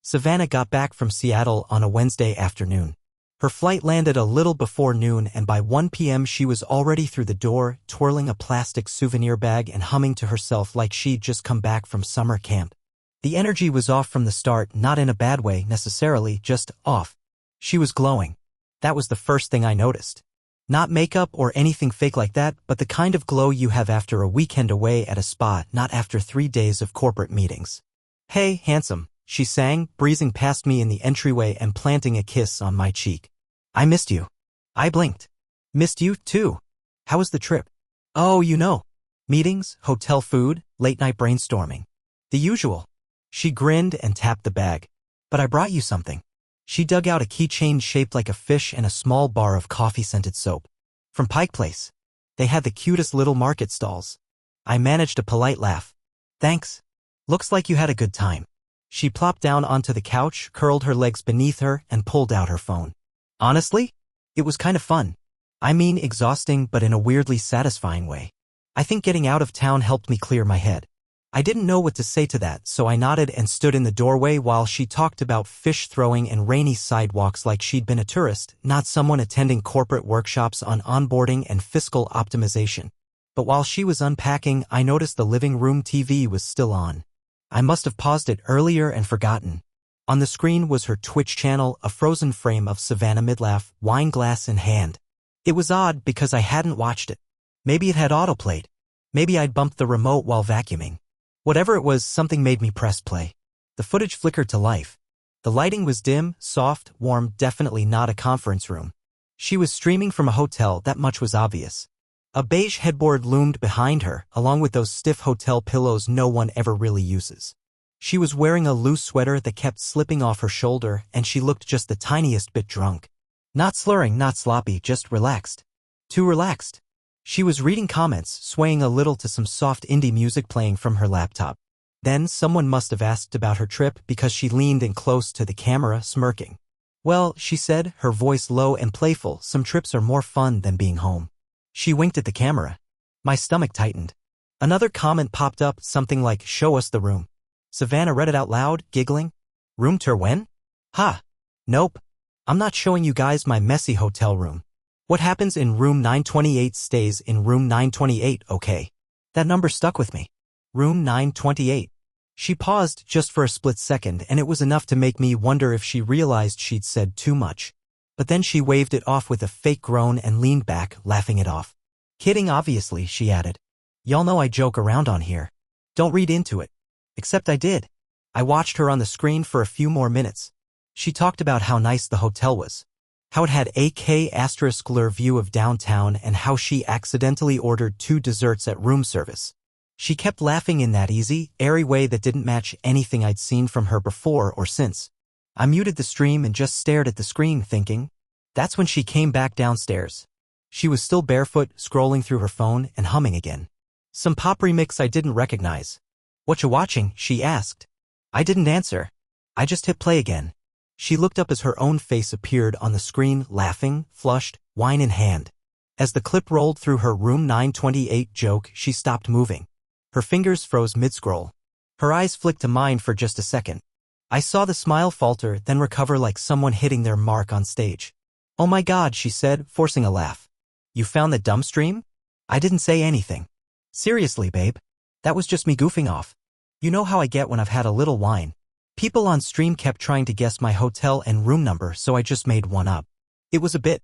Savannah got back from Seattle on a Wednesday afternoon. Her flight landed a little before noon, and by 1 p.m. she was already through the door, twirling a plastic souvenir bag and humming to herself like she'd just come back from summer camp. The energy was off from the start, not in a bad way necessarily, just off. She was glowing. That was the first thing I noticed. Not makeup or anything fake like that, but the kind of glow you have after a weekend away at a spa, not after 3 days of corporate meetings. "Hey, handsome," she sang, breezing past me in the entryway and planting a kiss on my cheek. "I missed you." I blinked. "Missed you, too. How was the trip?" "Oh, you know. Meetings, hotel food, late-night brainstorming. The usual." She grinned and tapped the bag. "But I brought you something." She dug out a keychain shaped like a fish and a small bar of coffee-scented soap. "From Pike Place. They had the cutest little market stalls." I managed a polite laugh. "Thanks. Looks like you had a good time." She plopped down onto the couch, curled her legs beneath her, and pulled out her phone. "Honestly, it was kind of fun. I mean, exhausting, but in a weirdly satisfying way. I think getting out of town helped me clear my head." I didn't know what to say to that, so I nodded and stood in the doorway while she talked about fish throwing and rainy sidewalks like she'd been a tourist, not someone attending corporate workshops on onboarding and fiscal optimization. But while she was unpacking, I noticed the living room TV was still on. I must have paused it earlier and forgotten. On the screen was her Twitch channel, a frozen frame of Savannah midlaugh, wine glass in hand. It was odd because I hadn't watched it. Maybe it had autoplayed. Maybe I'd bumped the remote while vacuuming. Whatever it was, something made me press play. The footage flickered to life. The lighting was dim, soft, warm, definitely not a conference room. She was streaming from a hotel, that much was obvious. A beige headboard loomed behind her, along with those stiff hotel pillows no one ever really uses. She was wearing a loose sweater that kept slipping off her shoulder, and she looked just the tiniest bit drunk. Not slurring, not sloppy, just relaxed. Too relaxed. She was reading comments, swaying a little to some soft indie music playing from her laptop. Then someone must have asked about her trip because she leaned in close to the camera, smirking. "Well," she said, her voice low and playful, "some trips are more fun than being home." She winked at the camera. My stomach tightened. Another comment popped up, something like, "Show us the room." Savannah read it out loud, giggling. "Room tour when?" "Ha. Nope. I'm not showing you guys my messy hotel room. What happens in room 928 stays in room 928, okay?" That number stuck with me. Room 928. She paused just for a split second, and it was enough to make me wonder if she realized she'd said too much. But then she waved it off with a fake groan and leaned back, laughing it off. "Kidding, obviously," she added. "Y'all know I joke around on here. Don't read into it." Except I did. I watched her on the screen for a few more minutes. She talked about how nice the hotel was. How it had a K***ler view of downtown, and how she accidentally ordered 2 desserts at room service. She kept laughing in that easy, airy way that didn't match anything I'd seen from her before or since. I muted the stream and just stared at the screen, thinking. That's when she came back downstairs. She was still barefoot, scrolling through her phone and humming again. Some pop remix I didn't recognize. "What you watching?" she asked. I didn't answer. I just hit play again. She looked up as her own face appeared on the screen, laughing, flushed, wine in hand. As the clip rolled through her room 928 joke, she stopped moving. Her fingers froze mid-scroll. Her eyes flicked to mine for just a second. I saw the smile falter, then recover like someone hitting their mark on stage. "Oh my God," she said, forcing a laugh. "You found the dumb stream?" I didn't say anything. "Seriously, babe. That was just me goofing off. You know how I get when I've had a little wine. People on stream kept trying to guess my hotel and room number, so I just made one up. It was a bit,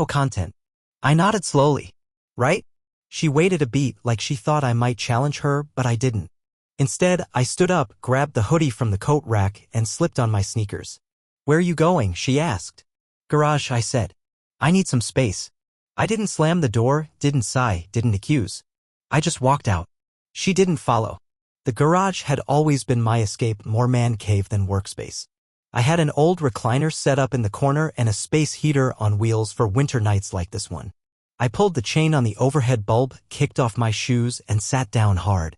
content." I nodded slowly. "Right?" She waited a beat like she thought I might challenge her, but I didn't. Instead, I stood up, grabbed the hoodie from the coat rack, and slipped on my sneakers. "Where are you going?" she asked. "Garage," I said. "I need some space." I didn't slam the door, didn't sigh, didn't accuse. I just walked out. She didn't follow. The garage had always been my escape, more man cave than workspace. I had an old recliner set up in the corner and a space heater on wheels for winter nights like this one. I pulled the chain on the overhead bulb, kicked off my shoes, and sat down hard.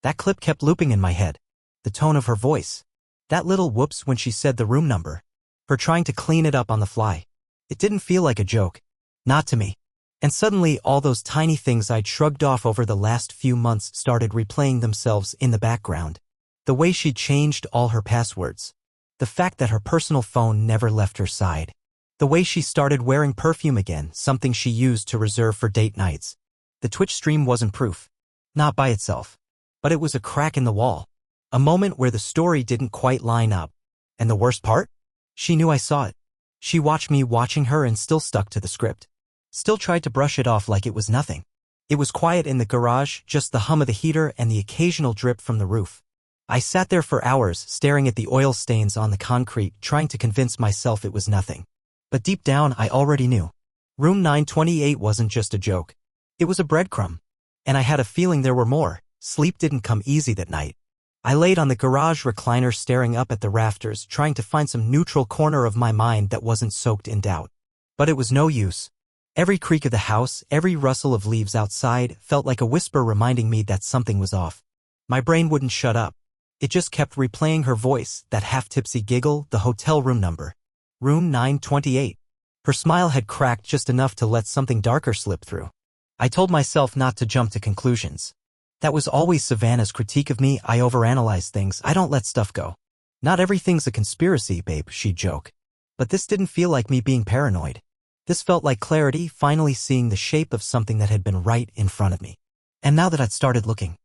That clip kept looping in my head. The tone of her voice. That little whoops when she said the room number. Her trying to clean it up on the fly. It didn't feel like a joke. Not to me. And suddenly all those tiny things I'd shrugged off over the last few months started replaying themselves in the background. The way she'd changed all her passwords. The fact that her personal phone never left her side. The way she started wearing perfume again, something she used to reserve for date nights. The Twitch stream wasn't proof. Not by itself. But it was a crack in the wall. A moment where the story didn't quite line up. And the worst part? She knew I saw it. She watched me watching her and still stuck to the script. Still tried to brush it off like it was nothing. It was quiet in the garage, just the hum of the heater and the occasional drip from the roof. I sat there for hours, staring at the oil stains on the concrete, trying to convince myself it was nothing. But deep down, I already knew. Room 928 wasn't just a joke. It was a breadcrumb. And I had a feeling there were more. Sleep didn't come easy that night. I laid on the garage recliner staring up at the rafters, trying to find some neutral corner of my mind that wasn't soaked in doubt. But it was no use. Every creak of the house, every rustle of leaves outside, felt like a whisper reminding me that something was off. My brain wouldn't shut up. It just kept replaying her voice, that half-tipsy giggle, the hotel room number. Room 928. Her smile had cracked just enough to let something darker slip through. I told myself not to jump to conclusions. That was always Savannah's critique of me. I overanalyze things. I don't let stuff go. Not everything's a conspiracy, babe, she'd joke. But this didn't feel like me being paranoid. This felt like clarity, finally seeing the shape of something that had been right in front of me. And now that I'd started looking,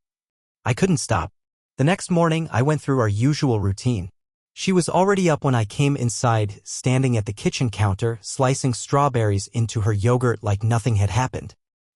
I couldn't stop. The next morning, I went through our usual routine. She was already up when I came inside, standing at the kitchen counter, slicing strawberries into her yogurt like nothing had happened.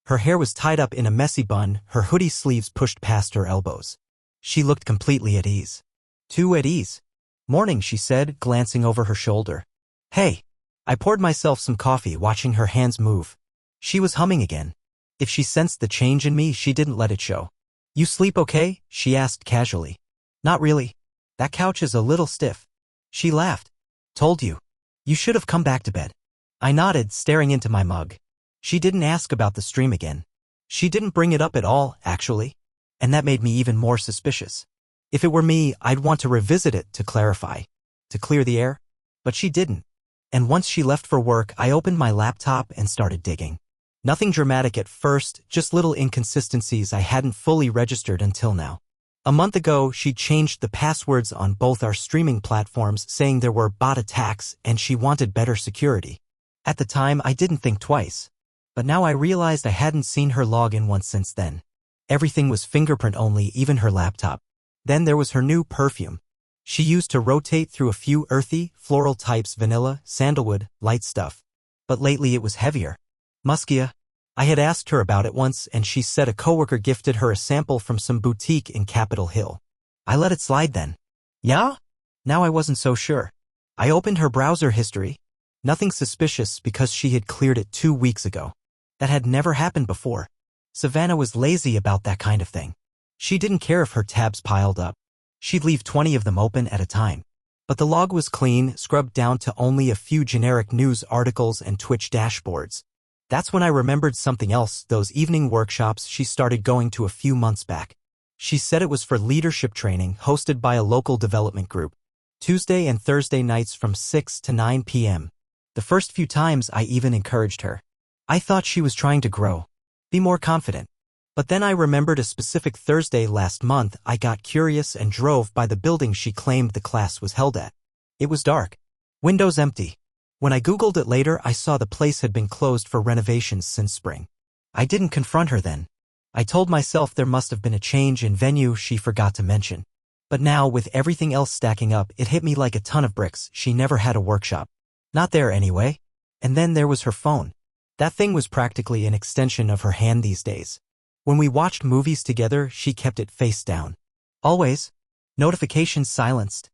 Her hair was tied up in a messy bun, her hoodie sleeves pushed past her elbows. She looked completely at ease. Too at ease. Morning, she said, glancing over her shoulder. Hey. I poured myself some coffee, watching her hands move. She was humming again. If she sensed the change in me, she didn't let it show. You sleep okay? She asked casually. Not really. That couch is a little stiff. She laughed. Told you. You should have come back to bed. I nodded, staring into my mug. She didn't ask about the stream again. She didn't bring it up at all, actually. And that made me even more suspicious. If it were me, I'd want to revisit it to clarify. To clear the air. But she didn't. And once she left for work, I opened my laptop and started digging. Nothing dramatic at first, just little inconsistencies I hadn't fully registered until now. A month ago, she changed the passwords on both our streaming platforms, saying there were bot attacks and she wanted better security. At the time, I didn't think twice. But now I realized I hadn't seen her log in once since then. Everything was fingerprint only, even her laptop. Then there was her new perfume. She used to rotate through a few earthy, floral types, vanilla, sandalwood, light stuff. But lately it was heavier. Muskier. I had asked her about it once and she said a coworker gifted her a sample from some boutique in Capitol Hill. I let it slide then. Yeah? Now I wasn't so sure. I opened her browser history. Nothing suspicious because she had cleared it 2 weeks ago. That had never happened before. Savannah was lazy about that kind of thing. She didn't care if her tabs piled up. She'd leave 20 of them open at a time. But the log was clean, scrubbed down to only a few generic news articles and Twitch dashboards. That's when I remembered something else, those evening workshops she started going to a few months back. She said it was for leadership training hosted by a local development group. Tuesday and Thursday nights from 6 to 9 p.m. The first few times I even encouraged her. I thought she was trying to grow. Be more confident. But then I remembered a specific Thursday last month. I got curious and drove by the building she claimed the class was held at. It was dark. Windows empty. When I Googled it later, I saw the place had been closed for renovations since spring. I didn't confront her then. I told myself there must have been a change in venue she forgot to mention. But now, with everything else stacking up, it hit me like a ton of bricks. She never had a workshop. Not there anyway. And then there was her phone. That thing was practically an extension of her hand these days. When we watched movies together, she kept it face down. Always. Notifications silenced.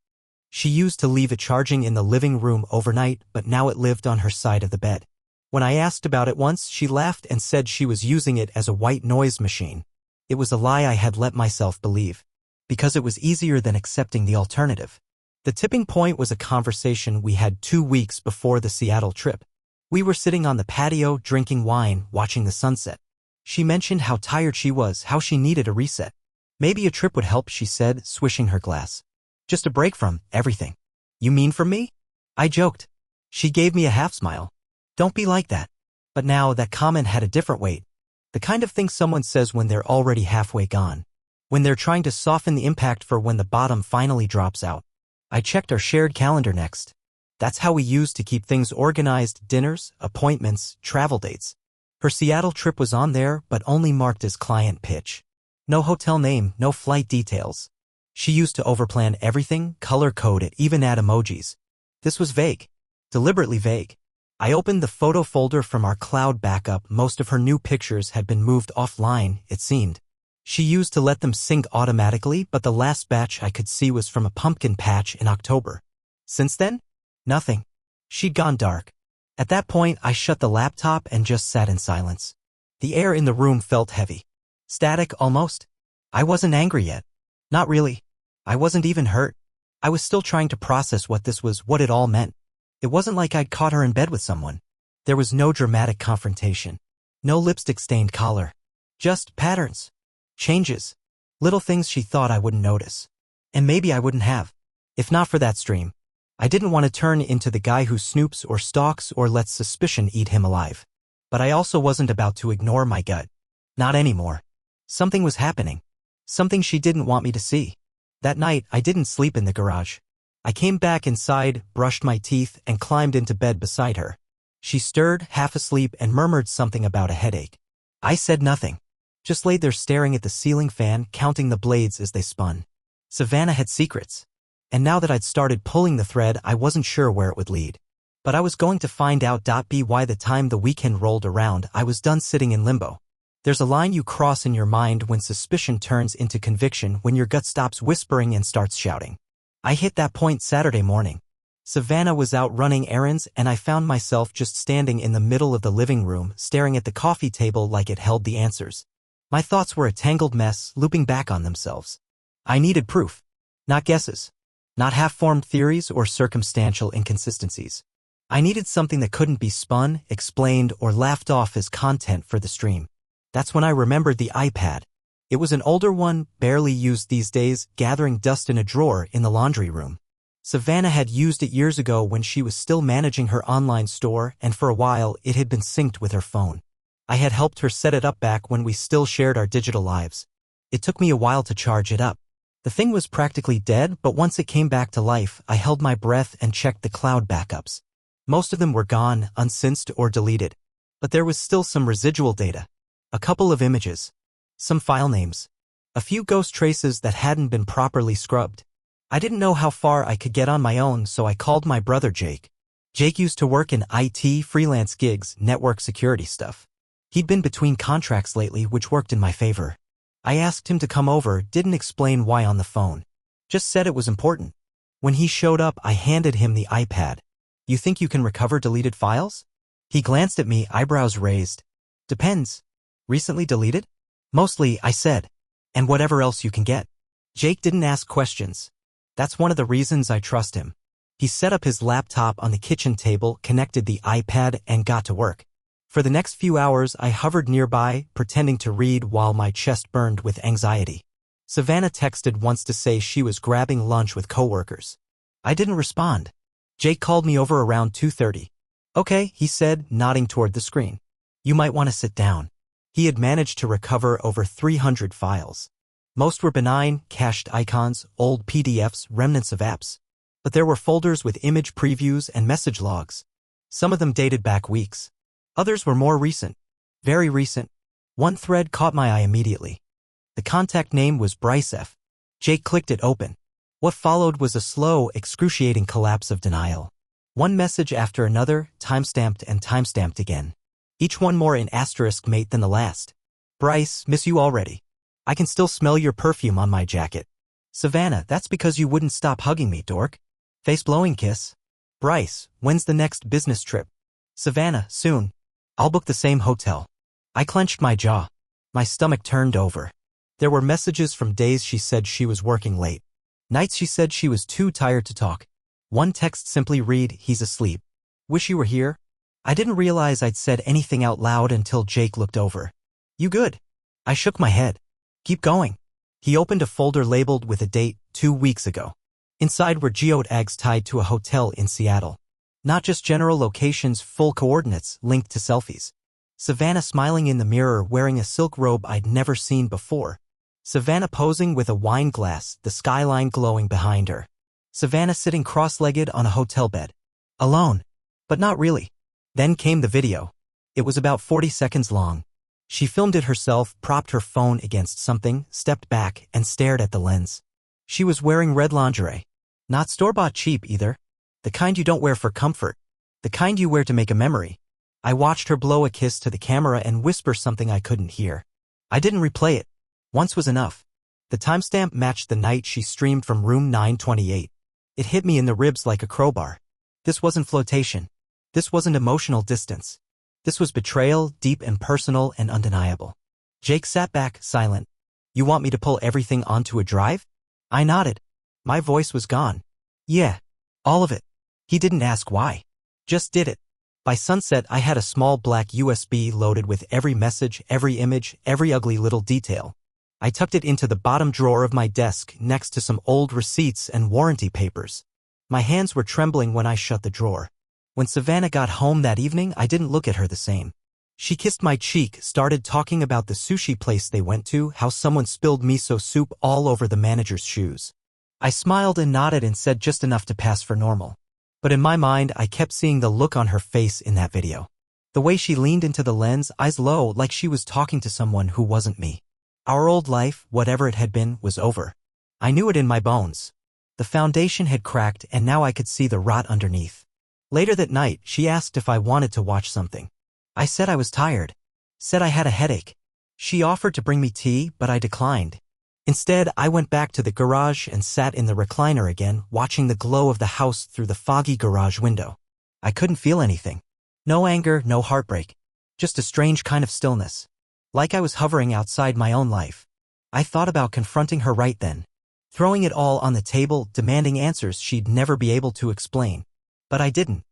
She used to leave it charging in the living room overnight, but now it lived on her side of the bed. When I asked about it once, she laughed and said she was using it as a white noise machine. It was a lie I had let myself believe. Because it was easier than accepting the alternative. The tipping point was a conversation we had 2 weeks before the Seattle trip. We were sitting on the patio, drinking wine, watching the sunset. She mentioned how tired she was, how she needed a reset. Maybe a trip would help, she said, swishing her glass. Just a break from everything. You mean from me? I joked. She gave me a half smile. Don't be like that. But now that comment had a different weight. The kind of thing someone says when they're already halfway gone. When they're trying to soften the impact for when the bottom finally drops out. I checked our shared calendar next. That's how we used to keep things organized: dinners, appointments, travel dates. Her Seattle trip was on there, but only marked as client pitch. No hotel name, no flight details. She used to overplan everything, color code it, even add emojis. This was vague. Deliberately vague. I opened the photo folder from our cloud backup. Most of her new pictures had been moved offline, it seemed. She used to let them sync automatically, but the last batch I could see was from a pumpkin patch in October. Since then? Nothing. She'd gone dark. At that point, I shut the laptop and just sat in silence. The air in the room felt heavy. Static, almost. I wasn't angry yet. Not really. I wasn't even hurt. I was still trying to process what this was, what it all meant. It wasn't like I'd caught her in bed with someone. There was no dramatic confrontation. No lipstick-stained collar. Just patterns. Changes. Little things she thought I wouldn't notice. And maybe I wouldn't have. If not for that stream. I didn't want to turn into the guy who snoops or stalks or lets suspicion eat him alive. But I also wasn't about to ignore my gut. Not anymore. Something was happening. Something she didn't want me to see. That night, I didn't sleep in the garage. I came back inside, brushed my teeth, and climbed into bed beside her. She stirred, half asleep, and murmured something about a headache. I said nothing. Just laid there staring at the ceiling fan, counting the blades as they spun. Savannah had secrets. And now that I'd started pulling the thread, I wasn't sure where it would lead. But I was going to find out. By the time the weekend rolled around, I was done sitting in limbo. There's a line you cross in your mind when suspicion turns into conviction, when your gut stops whispering and starts shouting. I hit that point Saturday morning. Savannah was out running errands, and I found myself just standing in the middle of the living room, staring at the coffee table like it held the answers. My thoughts were a tangled mess, looping back on themselves. I needed proof. Not guesses. Not half-formed theories or circumstantial inconsistencies. I needed something that couldn't be spun, explained, or laughed off as content for the stream. That's when I remembered the iPad. It was an older one, barely used these days, gathering dust in a drawer in the laundry room. Savannah had used it years ago when she was still managing her online store, and for a while it had been synced with her phone. I had helped her set it up back when we still shared our digital lives. It took me a while to charge it up. The thing was practically dead, but once it came back to life, I held my breath and checked the cloud backups. Most of them were gone, unsynced, or deleted. But there was still some residual data. A couple of images. Some file names. A few ghost traces that hadn't been properly scrubbed. I didn't know how far I could get on my own, so I called my brother Jake. Jake used to work in IT, freelance gigs, network security stuff. He'd been between contracts lately, which worked in my favor. I asked him to come over, didn't explain why on the phone. Just said it was important. When he showed up, I handed him the iPad. You think you can recover deleted files? He glanced at me, eyebrows raised. Depends. Recently deleted? Mostly, I said. And whatever else you can get. Jake didn't ask questions. That's one of the reasons I trust him. He set up his laptop on the kitchen table, connected the iPad, and got to work. For the next few hours, I hovered nearby, pretending to read while my chest burned with anxiety. Savannah texted once to say she was grabbing lunch with coworkers. I didn't respond. Jake called me over around 2:30. Okay, he said, nodding toward the screen. You might want to sit down. He had managed to recover over 300 files. Most were benign, cached icons, old PDFs, remnants of apps. But there were folders with image previews and message logs. Some of them dated back weeks. Others were more recent. Very recent. One thread caught my eye immediately. The contact name was Bryce F. Jake clicked it open. What followed was a slow, excruciating collapse of denial. One message after another, timestamped and timestamped again. Each one more in asterisk mate than the last. Bryce, miss you already. I can still smell your perfume on my jacket. Savannah, that's because you wouldn't stop hugging me, dork. Face-blowing kiss. Bryce, when's the next business trip? Savannah, soon. I'll book the same hotel. I clenched my jaw. My stomach turned over. There were messages from days she said she was working late. Nights she said she was too tired to talk. One text simply read, he's asleep. Wish you were here? I didn't realize I'd said anything out loud until Jake looked over. You good? I shook my head. Keep going. He opened a folder labeled with a date, 2 weeks ago. Inside were geotags tied to a hotel in Seattle. Not just general locations, full coordinates linked to selfies. Savannah smiling in the mirror wearing a silk robe I'd never seen before. Savannah posing with a wine glass, the skyline glowing behind her. Savannah sitting cross-legged on a hotel bed. Alone. But not really. Then came the video. It was about 40 seconds long. She filmed it herself, propped her phone against something, stepped back, and stared at the lens. She was wearing red lingerie. Not store-bought cheap either. The kind you don't wear for comfort. The kind you wear to make a memory. I watched her blow a kiss to the camera and whisper something I couldn't hear. I didn't replay it. Once was enough. The timestamp matched the night she streamed from room 928. It hit me in the ribs like a crowbar. This wasn't flotation. This wasn't emotional distance. This was betrayal, deep and personal and undeniable. Jake sat back, silent. You want me to pull everything onto a drive? I nodded. My voice was gone. Yeah. All of it. He didn't ask why. Just did it. By sunset, I had a small black USB loaded with every message, every image, every ugly little detail. I tucked it into the bottom drawer of my desk next to some old receipts and warranty papers. My hands were trembling when I shut the drawer. When Savannah got home that evening, I didn't look at her the same. She kissed my cheek, started talking about the sushi place they went to, how someone spilled miso soup all over the manager's shoes. I smiled and nodded and said just enough to pass for normal. But in my mind, I kept seeing the look on her face in that video. The way she leaned into the lens, eyes low, like she was talking to someone who wasn't me. Our old life, whatever it had been, was over. I knew it in my bones. The foundation had cracked and now I could see the rot underneath. Later that night, she asked if I wanted to watch something. I said I was tired. Said I had a headache. She offered to bring me tea, but I declined. Instead, I went back to the garage and sat in the recliner again, watching the glow of the house through the foggy garage window. I couldn't feel anything. No anger, no heartbreak. Just a strange kind of stillness. Like I was hovering outside my own life. I thought about confronting her right then. Throwing it all on the table, demanding answers she'd never be able to explain. But I didn't.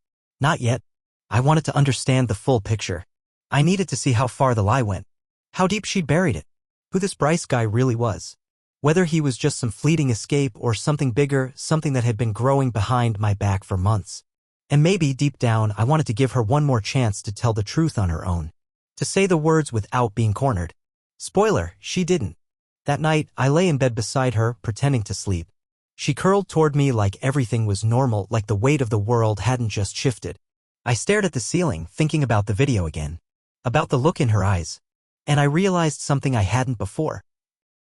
Not yet. I wanted to understand the full picture. I needed to see how far the lie went. How deep she'd buried it. Who this Bryce guy really was. Whether he was just some fleeting escape or something bigger, something that had been growing behind my back for months. And maybe, deep down, I wanted to give her one more chance to tell the truth on her own. To say the words without being cornered. Spoiler, she didn't. That night, I lay in bed beside her, pretending to sleep. She curled toward me like everything was normal, like the weight of the world hadn't just shifted. I stared at the ceiling, thinking about the video again. About the look in her eyes. And I realized something I hadn't before.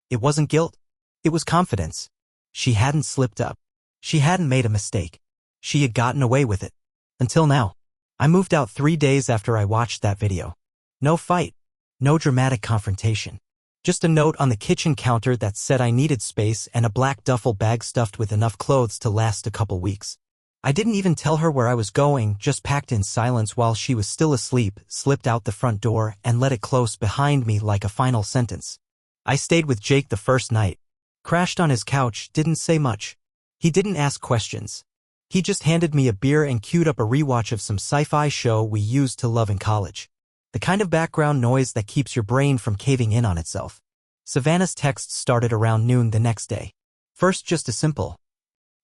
It wasn't guilt. It was confidence. She hadn't slipped up. She hadn't made a mistake. She had gotten away with it. Until now. I moved out 3 days after I watched that video. No fight. No dramatic confrontation. Just a note on the kitchen counter that said I needed space and a black duffel bag stuffed with enough clothes to last a couple weeks. I didn't even tell her where I was going, just packed in silence while she was still asleep, slipped out the front door, and let it close behind me like a final sentence. I stayed with Jake the first night. Crashed on his couch, didn't say much. He didn't ask questions. He just handed me a beer and queued up a rewatch of some sci-fi show we used to love in college. The kind of background noise that keeps your brain from caving in on itself. Savannah's text started around noon the next day. First just a simple,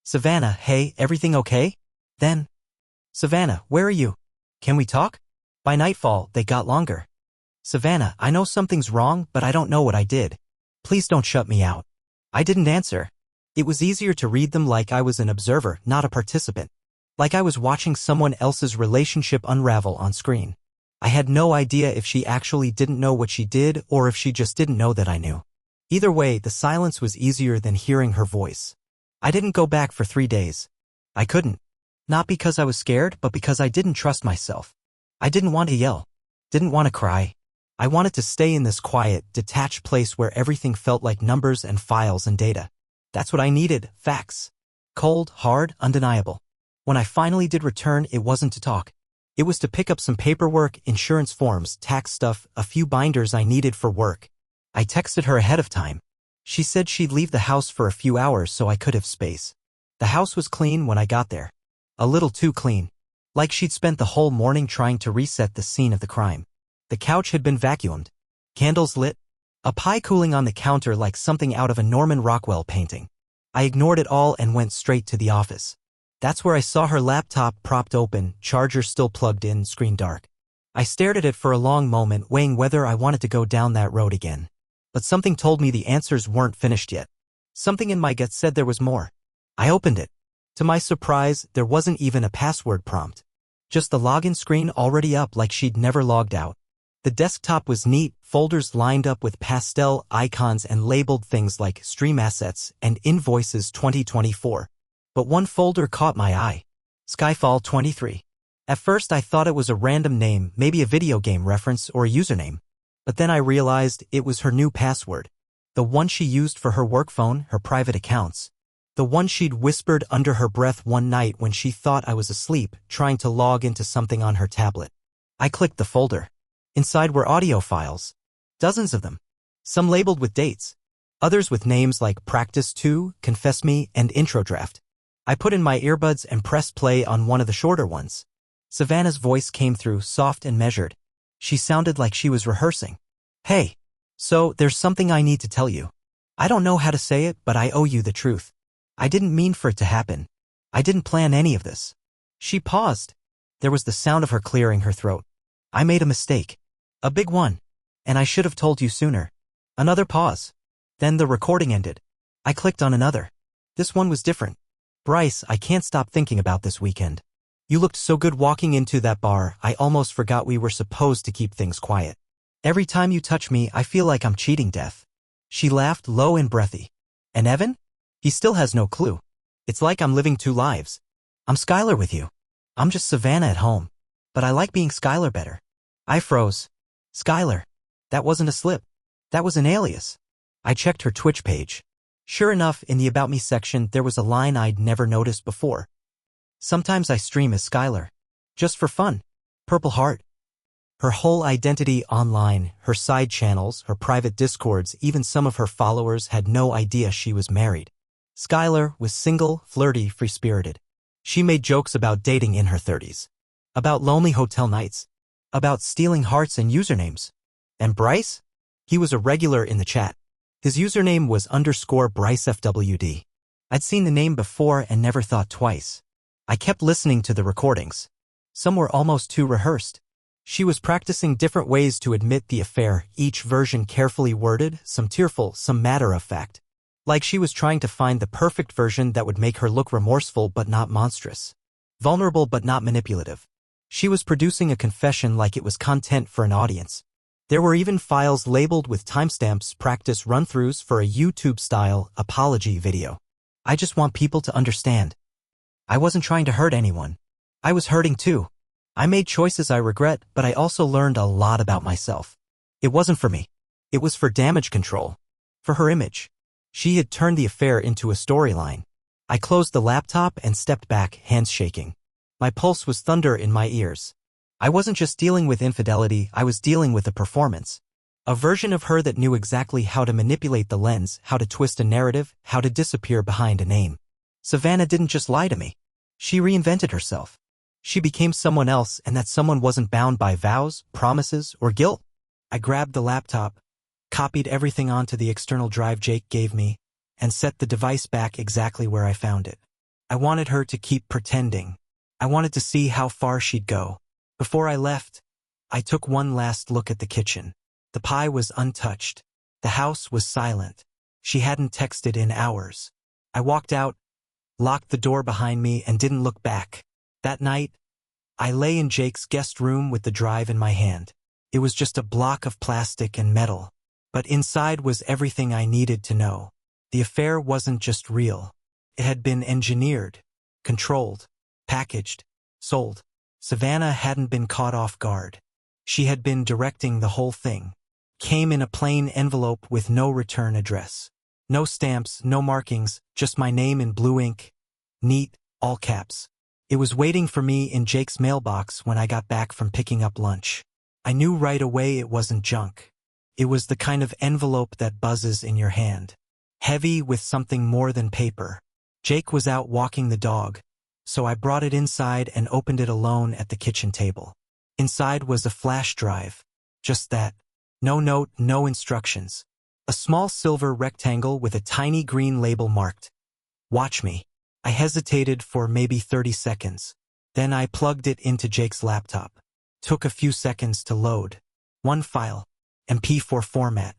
Savannah, hey, everything okay? Then, Savannah, where are you? Can we talk? By nightfall, they got longer. Savannah, I know something's wrong, but I don't know what I did. Please don't shut me out. I didn't answer. It was easier to read them like I was an observer, not a participant. Like I was watching someone else's relationship unravel on screen. I had no idea if she actually didn't know what she did or if she just didn't know that I knew. Either way, the silence was easier than hearing her voice. I didn't go back for 3 days. I couldn't. Not because I was scared, but because I didn't trust myself. I didn't want to yell. Didn't want to cry. I wanted to stay in this quiet, detached place where everything felt like numbers and files and data. That's what I needed, facts. Cold, hard, undeniable. When I finally did return, it wasn't to talk. It was to pick up some paperwork, insurance forms, tax stuff, a few binders I needed for work. I texted her ahead of time. She said she'd leave the house for a few hours so I could have space. The house was clean when I got there. A little too clean. Like she'd spent the whole morning trying to reset the scene of the crime. The couch had been vacuumed. Candles lit. A pie cooling on the counter like something out of a Norman Rockwell painting. I ignored it all and went straight to the office. That's where I saw her laptop propped open, charger still plugged in, screen dark. I stared at it for a long moment, weighing whether I wanted to go down that road again. But something told me the answers weren't finished yet. Something in my gut said there was more. I opened it. To my surprise, there wasn't even a password prompt. Just the login screen already up like she'd never logged out. The desktop was neat, folders lined up with pastel icons and labeled things like Stream Assets and Invoices 2024. But one folder caught my eye. Skyfall 23. At first I thought it was a random name, maybe a video game reference or a username. But then I realized it was her new password. The one she used for her work phone, her private accounts. The one she'd whispered under her breath one night when she thought I was asleep, trying to log into something on her tablet. I clicked the folder. Inside were audio files. Dozens of them. Some labeled with dates. Others with names like Practice 2, Confess Me, and Intro Draft. I put in my earbuds and pressed play on one of the shorter ones. Savannah's voice came through, soft and measured. She sounded like she was rehearsing. Hey. So, there's something I need to tell you. I don't know how to say it, but I owe you the truth. I didn't mean for it to happen. I didn't plan any of this. She paused. There was the sound of her clearing her throat. I made a mistake. A big one. And I should have told you sooner. Another pause. Then the recording ended. I clicked on another. This one was different. Bryce, I can't stop thinking about this weekend. You looked so good walking into that bar, I almost forgot we were supposed to keep things quiet. Every time you touch me, I feel like I'm cheating death. She laughed low and breathy. And Evan? He still has no clue. It's like I'm living two lives. I'm Skylar with you. I'm just Savannah at home. But I like being Skylar better. I froze. Skylar. That wasn't a slip. That was an alias. I checked her Twitch page. Sure enough, in the About Me section, there was a line I'd never noticed before. Sometimes I stream as Skylar. Just for fun. Purple Heart. Her whole identity online, her side channels, her private discords, even some of her followers had no idea she was married. Skylar was single, flirty, free-spirited. She made jokes about dating in her 30s. About lonely hotel nights. About stealing hearts and usernames. And Bryce? He was a regular in the chat. His username was _BryceFWD. I'd seen the name before and never thought twice. I kept listening to the recordings. Some were almost too rehearsed. She was practicing different ways to admit the affair, each version carefully worded, some tearful, some matter-of-fact. Like she was trying to find the perfect version that would make her look remorseful but not monstrous. Vulnerable but not manipulative. She was producing a confession like it was content for an audience. There were even files labeled with timestamps, practice run-throughs for a YouTube-style apology video. I just want people to understand. I wasn't trying to hurt anyone. I was hurting too. I made choices I regret, but I also learned a lot about myself. It wasn't for me. It was for damage control. For her image. She had turned the affair into a storyline. I closed the laptop and stepped back, hands shaking. My pulse was thunder in my ears. I wasn't just dealing with infidelity, I was dealing with a performance. A version of her that knew exactly how to manipulate the lens, how to twist a narrative, how to disappear behind a name. Savannah didn't just lie to me. She reinvented herself. She became someone else, and that someone wasn't bound by vows, promises, or guilt. I grabbed the laptop, copied everything onto the external drive Jake gave me, and set the device back exactly where I found it. I wanted her to keep pretending. I wanted to see how far she'd go. Before I left, I took one last look at the kitchen. The pie was untouched. The house was silent. She hadn't texted in hours. I walked out, locked the door behind me, and didn't look back. That night, I lay in Jake's guest room with the drive in my hand. It was just a block of plastic and metal. But inside was everything I needed to know. The affair wasn't just real. It had been engineered, controlled, packaged, sold. Savannah hadn't been caught off guard. She had been directing the whole thing. Came in a plain envelope with no return address. No stamps, no markings, just my name in blue ink. Neat, all caps. It was waiting for me in Jake's mailbox when I got back from picking up lunch. I knew right away it wasn't junk. It was the kind of envelope that buzzes in your hand. Heavy with something more than paper. Jake was out walking the dog, so I brought it inside and opened it alone at the kitchen table. Inside was a flash drive. Just that. No note, no instructions. A small silver rectangle with a tiny green label marked. Watch me. I hesitated for maybe 30 seconds. Then I plugged it into Jake's laptop. Took a few seconds to load. One file. MP4 format.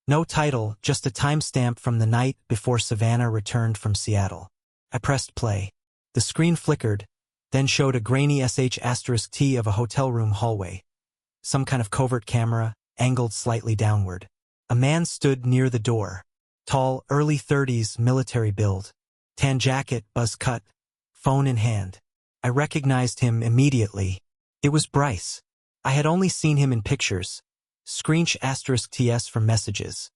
No title, just a timestamp from the night before Savannah returned from Seattle. I pressed play. The screen flickered, then showed a grainy sh*T of a hotel room hallway. Some kind of covert camera, angled slightly downward. A man stood near the door. Tall, early 30s, military build. Tan jacket, buzz cut, phone in hand. I recognized him immediately. It was Bryce. I had only seen him in pictures. Screensh*TS from messages.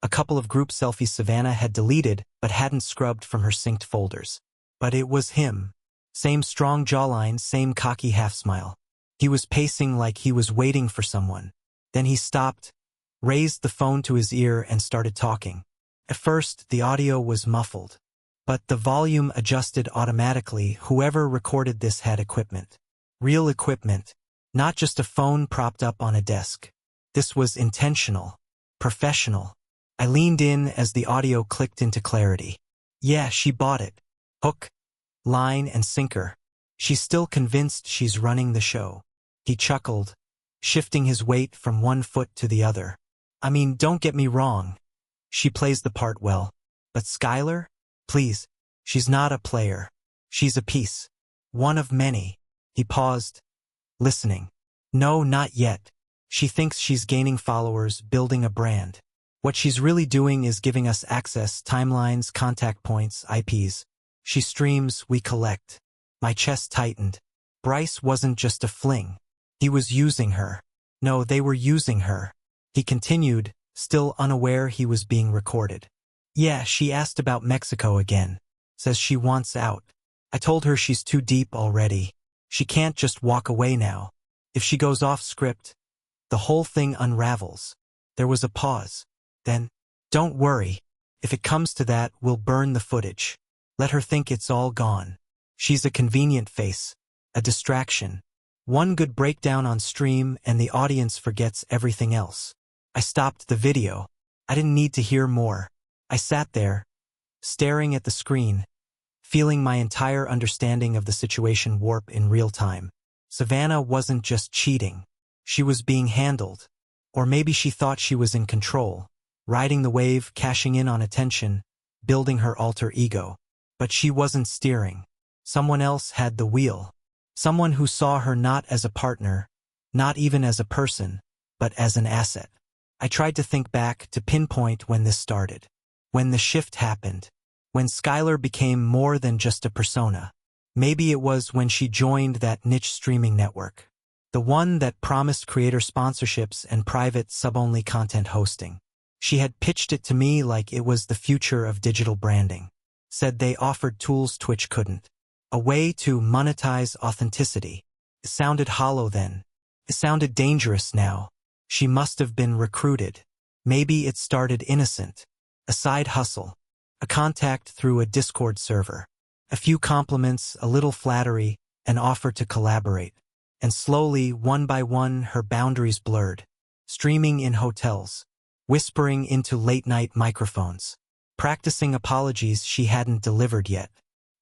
A couple of group selfies Savannah had deleted but hadn't scrubbed from her synced folders. But it was him. Same strong jawline, same cocky half-smile. He was pacing like he was waiting for someone. Then he stopped, raised the phone to his ear and started talking. At first, the audio was muffled. But the volume adjusted automatically. Whoever recorded this had equipment. Real equipment. Not just a phone propped up on a desk. This was intentional. Professional. I leaned in as the audio clicked into clarity. Yeah, she bought it. Hook, line, and sinker. She's still convinced she's running the show. He chuckled, shifting his weight from one foot to the other. I mean, don't get me wrong. She plays the part well. But Skylar? Please. She's not a player. She's a piece. One of many. He paused, listening. No, not yet. She thinks she's gaining followers, building a brand. What she's really doing is giving us access, timelines, contact points, IPs. She streams, we collect. My chest tightened. Bryce wasn't just a fling. He was using her. No, they were using her. He continued, still unaware he was being recorded. Yeah, she asked about Mexico again. Says she wants out. I told her she's too deep already. She can't just walk away now. If she goes off script, the whole thing unravels. There was a pause. Then, don't worry. If it comes to that, we'll burn the footage. Let her think it's all gone. She's a convenient face. A distraction. One good breakdown on stream and the audience forgets everything else. I stopped the video. I didn't need to hear more. I sat there, staring at the screen, feeling my entire understanding of the situation warp in real time. Savannah wasn't just cheating. She was being handled. Or maybe she thought she was in control, riding the wave, cashing in on attention, building her alter ego. But she wasn't steering. Someone else had the wheel. Someone who saw her not as a partner, not even as a person, but as an asset. I tried to think back, to pinpoint when this started. When the shift happened. When Skylar became more than just a persona. Maybe it was when she joined that niche streaming network. The one that promised creator sponsorships and private sub-only content hosting. She had pitched it to me like it was the future of digital branding. Said they offered tools Twitch couldn't. A way to monetize authenticity. It sounded hollow then. It sounded dangerous now. She must have been recruited. Maybe it started innocent. A side hustle. A contact through a Discord server. A few compliments, a little flattery, an offer to collaborate. And slowly, one by one, her boundaries blurred. Streaming in hotels. Whispering into late-night microphones. Practicing apologies she hadn't delivered yet.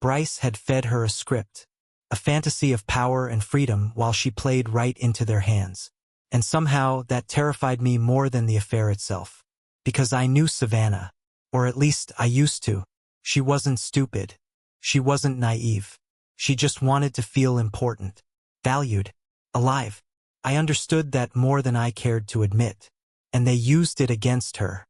Bryce had fed her a script. A fantasy of power and freedom while she played right into their hands. And somehow that terrified me more than the affair itself. Because I knew Savannah. Or at least I used to. She wasn't stupid. She wasn't naive. She just wanted to feel important. Valued. Alive. I understood that more than I cared to admit. And they used it against her.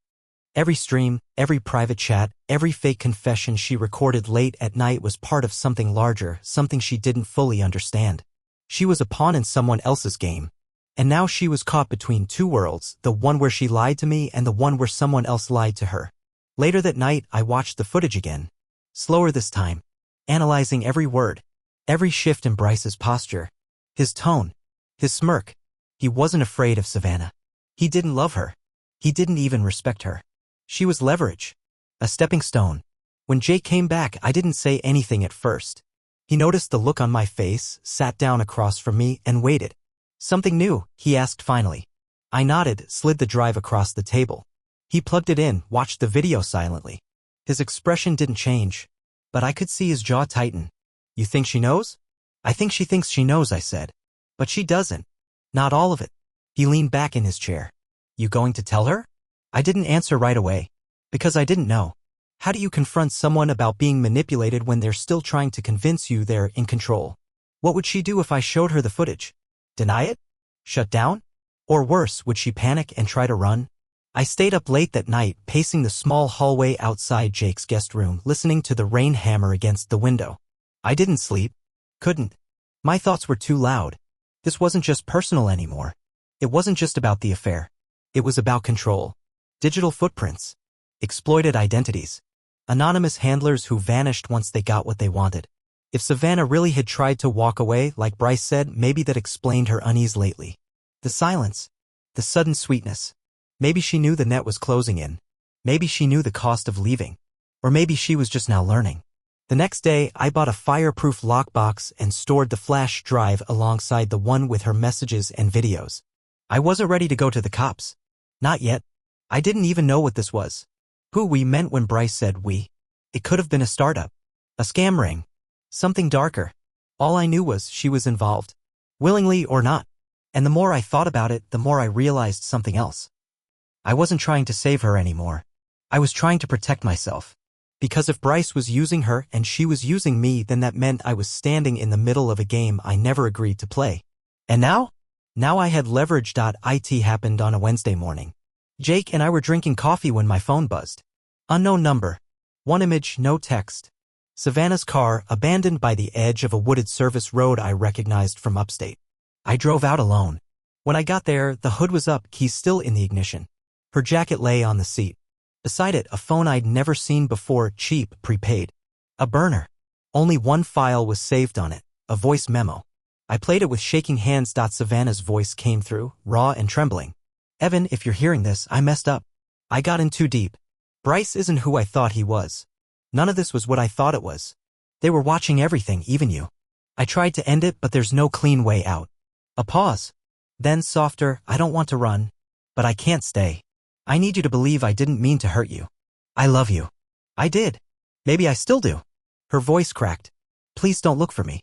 Every stream, every private chat, every fake confession she recorded late at night was part of something larger, something she didn't fully understand. She was a pawn in someone else's game. And now she was caught between two worlds, the one where she lied to me and the one where someone else lied to her. Later that night, I watched the footage again. Slower this time. Analyzing every word. Every shift in Bryce's posture. His tone. His smirk. He wasn't afraid of Savannah. He didn't love her. He didn't even respect her. She was leverage. A stepping stone. When Jake came back, I didn't say anything at first. He noticed the look on my face, sat down across from me, and waited. Something new, he asked finally. I nodded, slid the drive across the table. He plugged it in, watched the video silently. His expression didn't change, but I could see his jaw tighten. You think she knows? I think she thinks she knows, I said. But she doesn't. Not all of it. He leaned back in his chair. You going to tell her? I didn't answer right away. Because I didn't know. How do you confront someone about being manipulated when they're still trying to convince you they're in control? What would she do if I showed her the footage? Deny it? Shut down? Or worse, would she panic and try to run? I stayed up late that night, pacing the small hallway outside Jake's guest room, listening to the rain hammer against the window. I didn't sleep. Couldn't. My thoughts were too loud. This wasn't just personal anymore. It wasn't just about the affair. It was about control. Digital footprints. Exploited identities. Anonymous handlers who vanished once they got what they wanted. If Savannah really had tried to walk away, like Bryce said, maybe that explained her unease lately. The silence. The sudden sweetness. Maybe she knew the net was closing in. Maybe she knew the cost of leaving. Or maybe she was just now learning. The next day, I bought a fireproof lockbox and stored the flash drive alongside the one with her messages and videos. I wasn't ready to go to the cops. Not yet. I didn't even know what this was. Who we meant when Bryce said we. It could have been a startup. A scam ring. Something darker. All I knew was she was involved. Willingly or not. And the more I thought about it, the more I realized something else. I wasn't trying to save her anymore. I was trying to protect myself. Because if Bryce was using her and she was using me, then that meant I was standing in the middle of a game I never agreed to play. And now? Now I had leverage. It happened on a Wednesday morning. Jake and I were drinking coffee when my phone buzzed. Unknown number. One image, no text. Savannah's car, abandoned by the edge of a wooded service road I recognized from upstate. I drove out alone. When I got there, the hood was up, keys still in the ignition. Her jacket lay on the seat. Beside it, a phone I'd never seen before, cheap, prepaid. A burner. Only one file was saved on it, a voice memo. I played it with shaking hands. Savannah's voice came through, raw and trembling. Evan, if you're hearing this, I messed up. I got in too deep. Bryce isn't who I thought he was. None of this was what I thought it was. They were watching everything, even you. I tried to end it, but there's no clean way out. A pause. Then softer, I don't want to run. But I can't stay. I need you to believe I didn't mean to hurt you. I love you. I did. Maybe I still do. Her voice cracked. Please don't look for me.